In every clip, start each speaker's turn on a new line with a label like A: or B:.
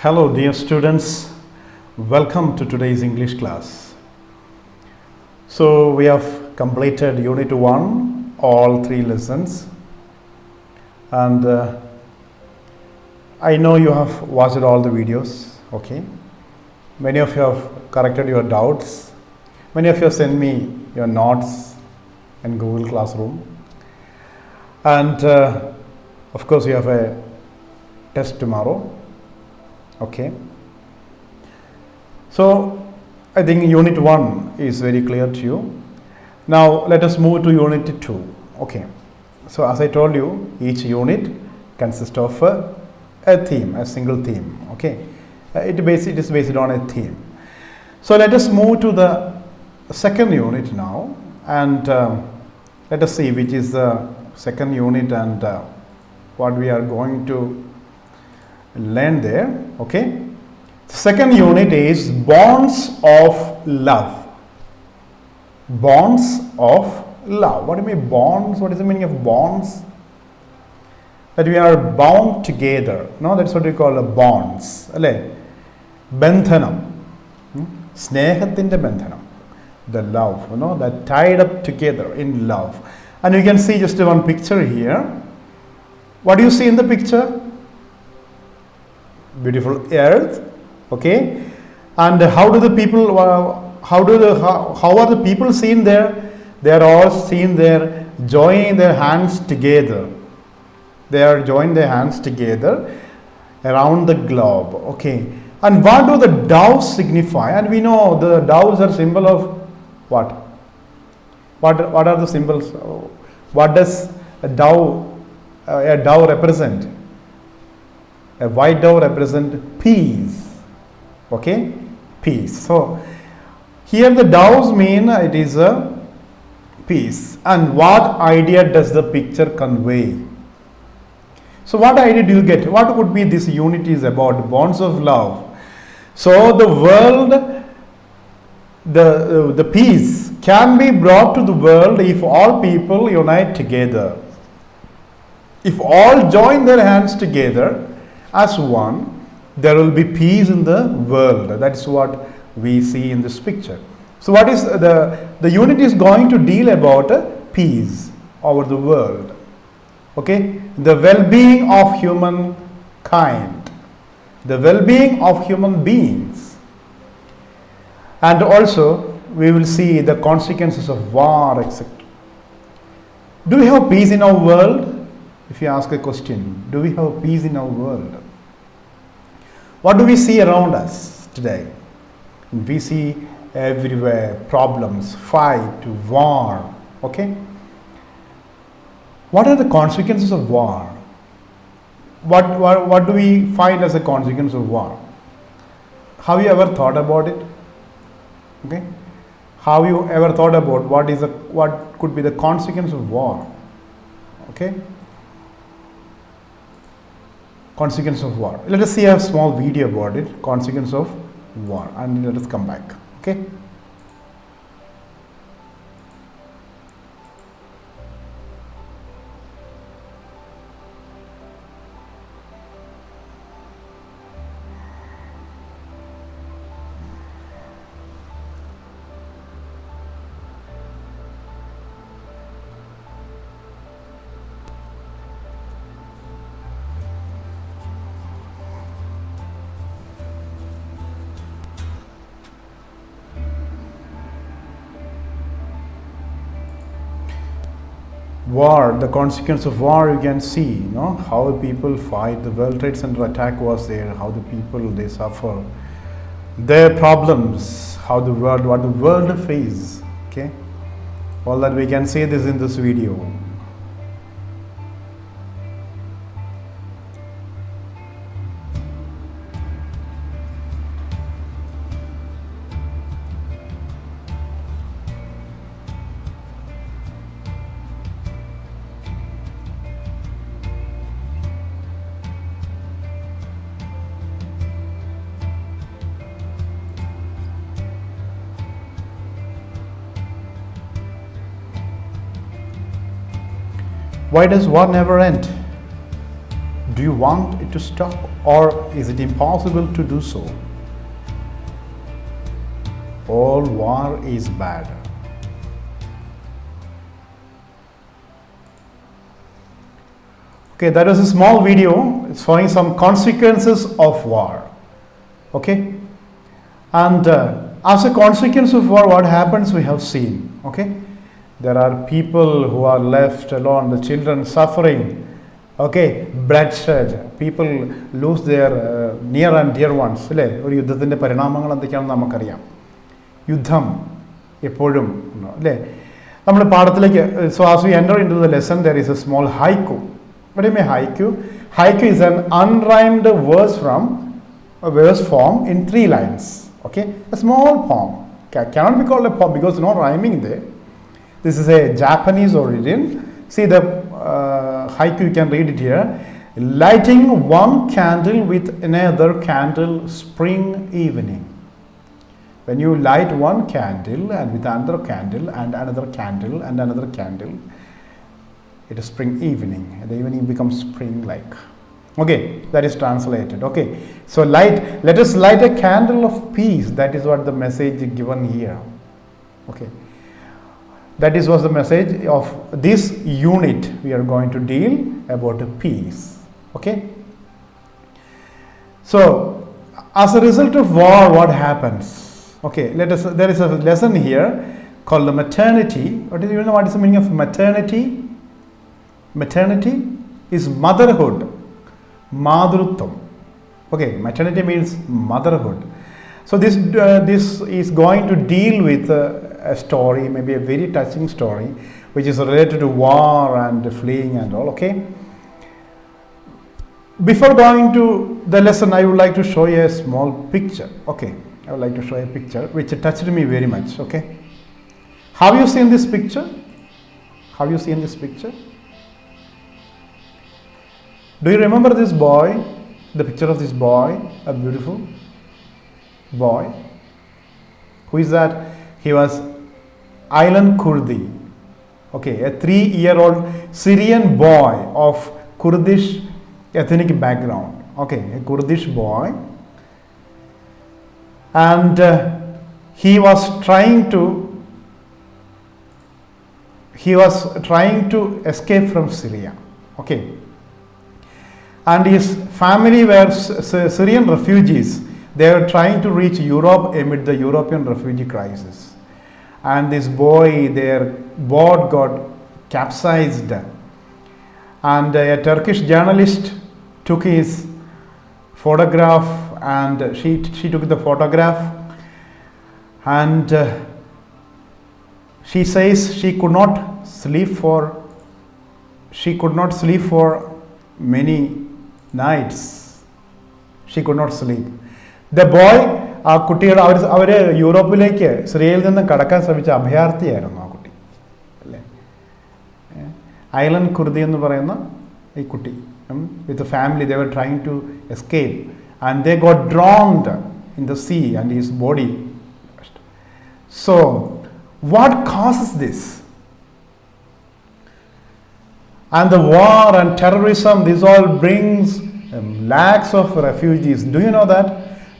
A: Hello dear students, welcome to today's English class. So we have completed Unit 1, all 3 lessons, and I know you have watched all the videos, okay? Many of you have corrected your doubts, many of you have sent me your notes in Google Classroom, and of course you have a test tomorrow. Okay, so I think Unit 1 is very clear to you. Now let us move to Unit 2. Okay, so as I told you, each unit consists of a theme, a single theme. Okay, it is based on a theme. So let us move to the second unit now, and let us see which is the second unit and what we are going to learn there. Okay, second unit is bonds of love. Bonds of love. What do you mean bonds? What is the meaning of bonds? That we are bound together. No, that's what we call a bonds. Alle? Bandhanam. Snehathinte bandhanam. The love, that tied up together in love. And you can see just one picture here. What do you see in the picture? Beautiful earth, okay, and how do the people how are the people seen there? They are all seen there joining their hands together. They are joining their hands together around the globe. Okay, and what do the doves signify? And we know the doves are symbol of what are the symbols? What does a dove represent? A white dove represents peace. Okay, peace. So here the doves mean it is a peace. And what idea does the picture convey? So what idea do you get? What would be this unit is about? Bonds of love. So the world, the peace can be brought to the world if all people unite together. If all join their hands together as one, there will be peace in the world. That's what we see in this picture. So what is the unit is going to deal about peace over the world. Okay, the well-being of humankind, the well-being of human beings, and also we will see the consequences of war, etc. Do we have peace in our world? If you ask a question, do we have peace in our world? What do we see around us today? We see everywhere problems, fight, war. Okay? What are the consequences of war? What do we find as a consequence of war? Have you ever thought about it? Okay? Have you ever thought about what could be the consequence of war? Okay? Consequence of war. Let us see a small video about it, consequence of war, and let us come back. Okay. War, the consequence of war, you can see, how the people fight. The World Trade Center attack was there, how the people, they suffer, their problems, what the world faces. Okay, all that we can see this in this video. Why does war never end? Do you want it to stop, or is it impossible to do so? All war is bad. Okay, that was a small video showing some consequences of war. Okay, and as a consequence of war, what happens we have seen. Okay, there are people who are left alone, the children suffering. Okay, bloodshed, people lose their near and dear ones. അല്ലേ, ഒരു യുദ്ധത്തിൻ്റെ പരിണാമങ്ങൾ എന്തൊക്കെയാണെന്ന് നമുക്കറിയാം. യുദ്ധം എപ്പോഴും അല്ലേ, നമ്മൾ പാഠത്തിലേക്ക്. So as we enter into the lesson, there is a small haiku. What do you mean haiku? Haiku is an unrhymed verse form in 3 lines. Okay, a small poem. Cannot be called a poem because no rhyming there. This is a Japanese origin. See the haiku, you can read it here. Lighting one candle with another candle, spring evening. When you light one candle and with another candle and another candle and another candle, it is spring evening. The evening becomes spring like. Okay, that is translated. Okay, so let us light a candle of peace. That is what the message given here. Okay, that was the message of this unit. We are going to deal about peace. Okay, so as a result of war, what happens? Okay, there is a lesson here called the maternity. What is the meaning of maternity? Maternity is motherhood, madrutvam. Okay, maternity means motherhood. So this is going to deal with a story, maybe a very touching story, which is related to war and fleeing and all. Okay. Before going to the lesson, I would like to show you a small picture. Okay, I would like to show you a picture which touched me very much. Okay, have you seen this picture? Have you seen this picture? Do you remember this boy? The picture of this boy, a beautiful boy. Who is that? He was Aylan Kurdi. Okay, a 3-year-old Syrian boy of Kurdish ethnic background. Okay, a Kurdish boy, and he was trying to escape from Syria. Okay, and his family were Syrian refugees. They were trying to reach Europe amid the European refugee crisis. And this boy, their boat got capsized. And a Turkish journalist took his photograph, and she took the photograph. And she says she could not sleep for many nights. She could not sleep. The boy, ആ കുട്ടികൾ അവർ യൂറോപ്പിലേക്ക് സിറിയയിൽ നിന്ന് കടക്കാൻ ശ്രമിച്ച അഭയാർത്ഥിയായിരുന്നു ആ കുട്ടി അല്ലേ. ഐലൻ കുർദി എന്ന് പറയുന്ന ഈ കുട്ടി with family they were trying to escape and they got drowned in the sea and his body. So what causes this? And the war and terrorism, this all brings lakhs of refugees. Do you know that?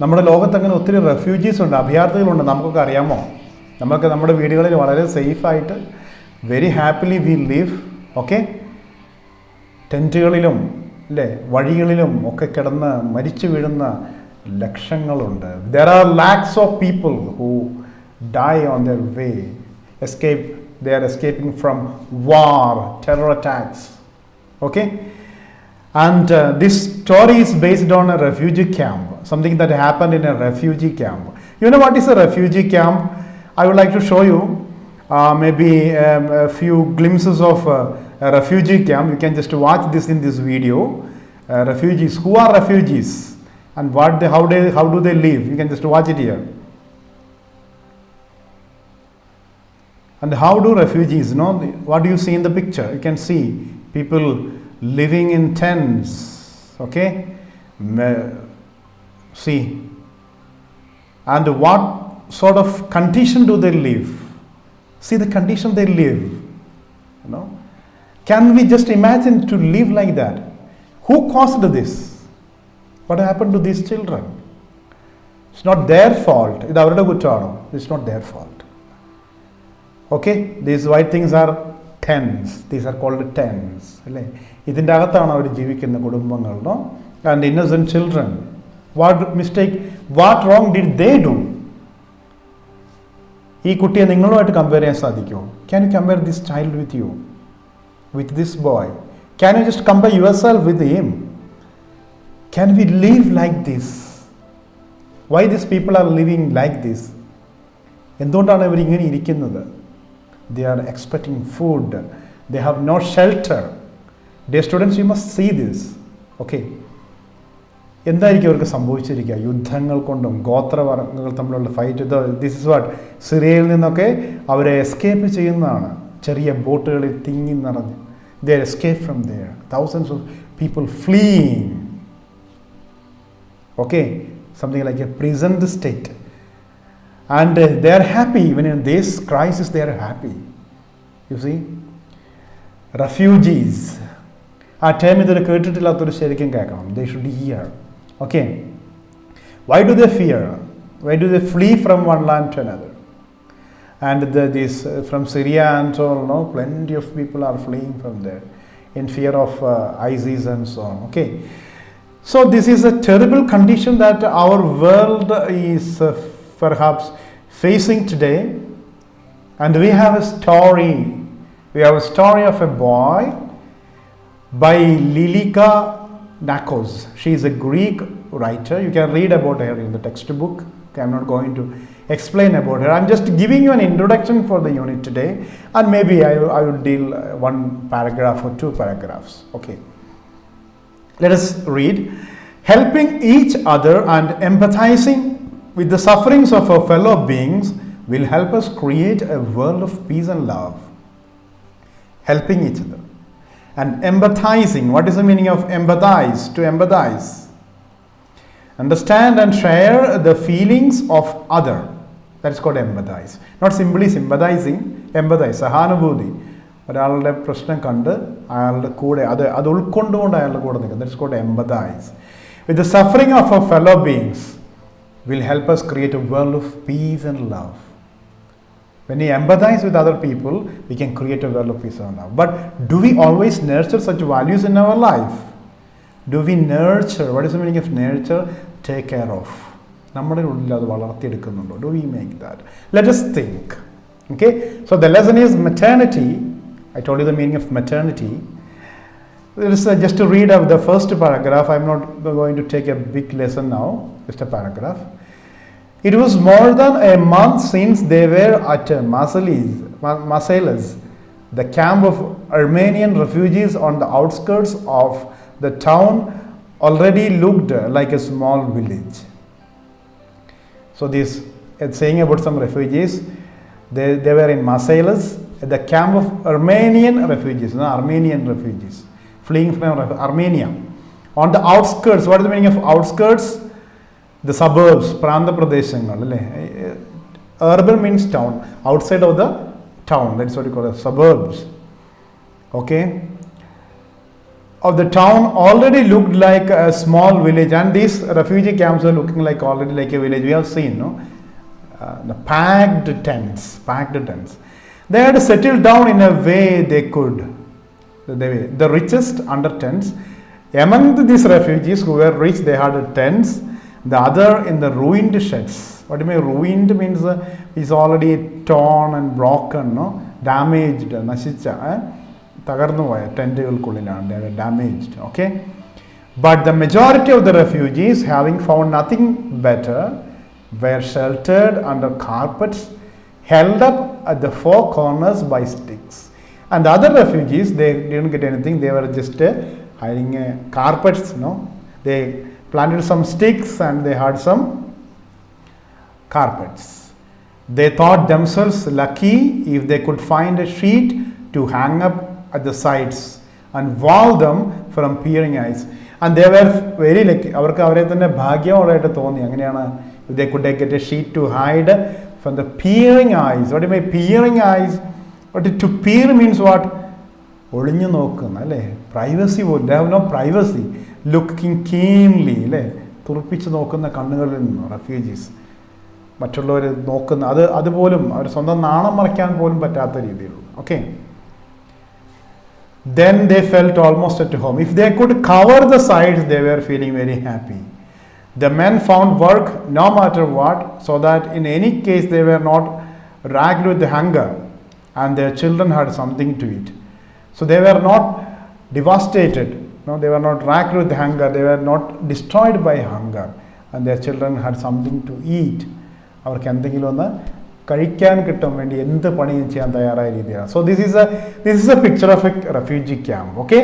A: നമ്മുടെ ലോകത്ത് അങ്ങനെ ഒത്തിരി refugees ഉണ്ട്, അഭയാർത്ഥികളുണ്ട്. നമുക്കൊക്കെ അറിയാമോ? നമ്മളൊക്കെ നമ്മുടെ വീടുകളിൽ വളരെ സേഫായിട്ട് very happily we live. Okay, ടെൻറ്റുകളിലും അല്ലേ വഴികളിലും ഒക്കെ കിടന്ന് മരിച്ചു വീഴുന്ന ലക്ഷങ്ങളുണ്ട്. There are lakhs of people who die on their way, they are escaping from war, terror attacks. Okay, and this story is based on a refugee camp, something that happened in a refugee camp. You know what is a refugee camp? I would like to show you maybe a few glimpses of a refugee camp. You can just watch this in this video. Refugees, who are refugees and how do they live? You can just watch it here. And how do refugees, what do you see in the picture? You can see people living in tents. Okay, see, and what sort of condition do they live? See the condition they live. Can we just imagine to live like that? Who caused this? What happened to these children? It's not their fault. ഇത് അവരുടെ കുറ്റമാണോ? It's not their fault. Okay, these white things are tents. These are called tents. അല്ലേ? ഇതിൻ്റെ അകത്താണ് അവർ ജീവിക്കുന്ന കുടുംബങ്ങൾ. No? And innocent children. What mistake, what wrong did they do? ഈ കുട്ടിയെ നിങ്ങളുമായിട്ട് കമ്പയർ ചെയ്യാൻ സാധിക്കുമോ? Can you compare this child with you? With this boy? Can you just compare yourself with him? Can we live like this? Why these people are living like this? എന്തുകൊണ്ടാണ് ഇവർ ഇങ്ങനെ ഇരിക്കുന്നത്? They are expecting food. They have no shelter. Dear students, you must see this. Okay. എന്തായിരിക്കും അവർക്ക് സംഭവിച്ചിരിക്കുക? യുദ്ധങ്ങൾ കൊണ്ടും ഗോത്രവർഗ്ഗങ്ങൾ തമ്മിലുള്ള fight. This is what, സിറിയയിൽ നിന്നൊക്കെ അവരെ എസ്കേപ്പ് ചെയ്യുന്നതാണ്. ചെറിയ ബോട്ടുകളിൽ തിങ്ങി നിറഞ്ഞ്. They escape from there. Thousands of people fleeing. Okay, something like a prisoned state. And they are happy. Even in this crisis they are happy. You see, refugees. ആ term ഇതൊരു കേട്ടിട്ടില്ലാത്തൊരു ശരിക്കും കേൾക്കണം. They should hear. Okay, why do they fear? Why do they flee from one land to another? And from Syria and so on, no, plenty of people are fleeing from there in fear of ISIS and so on. Okay, so this is a terrible condition that our world is perhaps facing today. And we have a story. We have a story of a boy by Lilika Nakos. She is a Greek writer. You can read about her in the textbook. Okay, I'm not going to explain about her. I'm just giving you an introduction for the unit today, and maybe I will deal one paragraph or two paragraphs. Okay, let us read. Helping each other and empathizing with the sufferings of our fellow beings will help us create a world of peace and love. Helping each other and empathizing. What is the meaning of empathize? To empathize. Understand and share the feelings of other. That's called empathize. Not simply sympathizing. Empathize. സഹാനുഭൂതി. ഒരാളുടെ പ്രശ്നം കണ്ട് അയാളുടെ കൂടെ അത് ഉൾക്കൊണ്ടുകൊണ്ട് അയാളുടെ കൂടെ നിൽക്കുക. That's called empathize. With the suffering of our fellow beings will help us create a world of peace and love. When we empathize with other people, we can create a world of peace and love. But do we always nurture such values in our life? Do we nurture? What is the meaning of nurture? Take care of. നമ്മുടെ ഉള്ളിൽ അത് വളർത്തിയെടുക്കുന്നുണ്ടോ? Do we make that? Let us think. Okay, so the lesson is maternity. I told you the meaning of maternity. Just to read out the first paragraph. I'm not going to take a big lesson now. Just a paragraph. It was more than a month since they were at Marseilles, the camp of Armenian refugees on the outskirts of the town already looked like a small village. So this is saying about some refugees. They were in Marseilles, at the camp of Armenian refugees, fleeing from Armenia. On the outskirts, what is the meaning of outskirts? The suburbs, പ്രാന്ത പ്രദേശങ്ങൾ അല്ലേ. Urban means town, outside of the town, that's what you call it, suburbs. Okay, of the town already looked like a small village, and these refugee camps are looking like already like a village. We have seen, no, the packed tents. They had settled down in a way they could. The richest under tents. Among these refugees who were rich, they had tents. The other in the ruined sheds. What do you mean? Ruined means is already torn and broken, no? Damaged, നശിച്ച, തകർന്നു പോയ ടെന്റുകൾക്കുള്ളിലാണ്. They were damaged. Okay, but the majority of the refugees, having found nothing better, were sheltered under carpets held up at the four corners by sticks. And the other refugees, they didn't get anything. They were just hiding carpets. No, they planted some sticks and they had some carpets. They thought themselves lucky if they could find a sheet to hang up at the sides and wall them from peering eyes. And they were very lucky. അവർക്ക് അവരെ തന്നെ ഭാഗ്യമുള്ളതായിട്ട് തോന്നി. അങ്ങനെയാണ്, if they could get a sheet to hide from the peering eyes. What do you mean peering eyes? What to peer means what? ഒളിഞ്ഞു നോക്കുന്ന അല്ലേ, privacy പോലും, they have no privacy, looking keenly അല്ലേ, തുറപ്പിച്ച് നോക്കുന്ന കണ്ണുകളിൽ നിന്ന് റെഫ്യൂജീസ്, മറ്റുള്ളവർ നോക്കുന്ന അതുപോലും അവർ സ്വന്തം നാണം മറയ്ക്കാൻ പോലും പറ്റാത്ത രീതിയിലുള്ള. Okay, then they felt almost at home. If they could cover the sides, they were feeling very happy. The men found work no matter what, so that in any case they were not racked with hunger, and their children had something to eat. So they were not devastated, no, they were not racked with hunger, they were not destroyed by hunger, and their children had something to eat. അവർക്ക് എന്തെങ്കിലും ഒന്ന് കഴിക്കാൻ കിട്ടാൻ വേണ്ടി എന്ത് പണിയും ചെയ്യാൻ തയ്യാറായ രീതിയാണ്. So this is A picture of A refugee camp. Okay,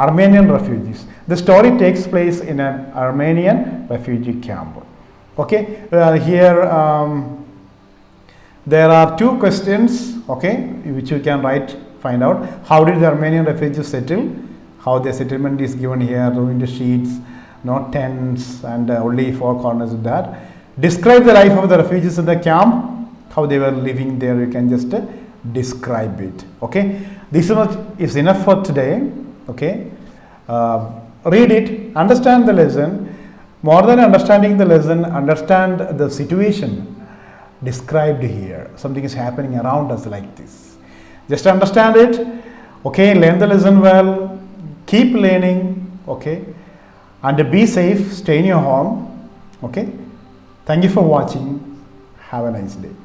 A: Armenian refugees. The story takes place in an Armenian refugee camp. Okay, here there are two questions, okay, which you can find out. How did the Armenian refugees settle? How their settlement is given here, ruined sheets, no tents, and only four corners of that. Describe the life of the refugees in the camp, how they were living there. You can just describe it. Okay, this much is enough for today. Okay, read it, understand the lesson. More than understanding the lesson, understand the situation described here. Something is happening around us like this. Just understand it. Okay, learn the lesson well, keep learning. Okay, and be safe, stay in your home. Okay, thank you for watching. Have a nice day.